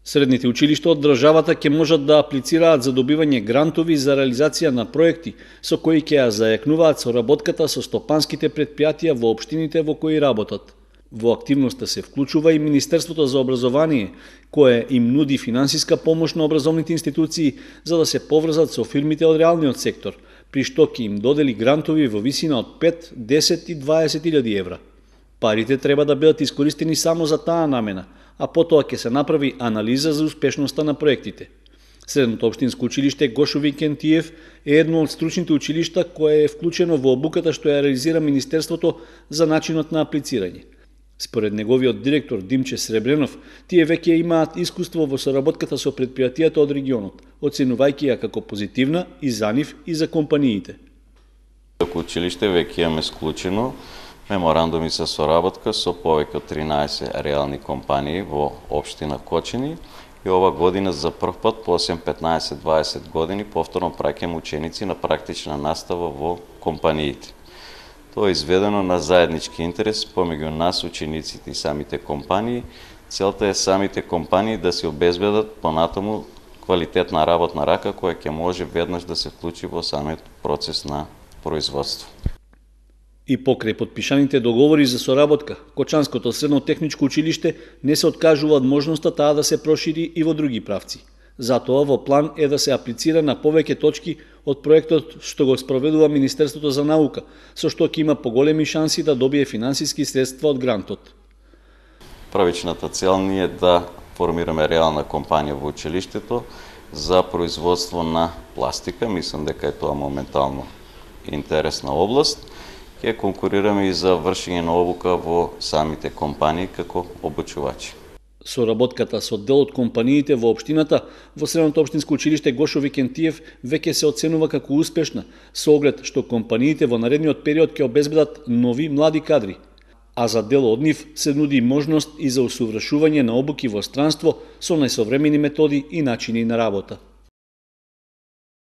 Средните училишта од државата ќе можат да аплицираат за добивање грантови за реализација на проекти со кои ќе ја зајакнуваат соработката со стопанските претпријатија во општините во кои работат. Во активноста се вклучува и Министерството за образование, кое им нуди финансиска помош на образовните институции за да се поврзат со фирмите од реалниот сектор, при што ќе им додели грантови во висина од 5, 10 и 20.000 евра. Парите треба да бидат искористени само за таа намена, а потоа ќе се направи анализа за успешноста на проектите. Средното општинско училиште Гошо Викентиев е едно од стручните училишта кое е вклучено во обуката што ја реализира Министерството за начинот на аплицирање. Според неговиот директор Димче Сребренов, тие веќе имаат искуство во соработката со претпријатијата од регионот, оценувајќи ја како позитивна и за нив и за компаниите. Како училиште веќе имаме склучено меморандуми за соработка со повеќе од 13 реални компании во општина Кочани и ова година за прв пат по 15-20 години повторно праќаме ученици на практична настава во компаниите. Тоа е изведено на заеднички интерес помеѓу нас, учениците и самите компании. Целта е самите компании да се обезбедат понатаму квалитетна работна рака која ќе може веднаш да се вклучи во самиот процес на производство. И покрај подпишаните договори за соработка, Кочанското средно техничко училиште не се откажува од можноста таа да се прошири и во други правци. Затоа во план е да се аплицира на повеќе точки од проектот што го спроведува Министерството за наука, со што ќе има поголеми шанси да добие финансиски средства од грантот. Правичната цел ни е да формираме реална компанија во училиштето за производство на пластика. Мислам дека е тоа моментално интересна област. Ќе конкурираме и за вршење на обука во самите компании како обучувачи. Соработката со дел од компаниите во општината во Средното општинско училиште Гошо Викентиев веќе се оценува како успешна, со оглед што компаниите во наредниот период ќе обезбедат нови млади кадри, а за дел од нив се нуди можност и за усовршување на обуки во странство со најсовремени методи и начини на работа.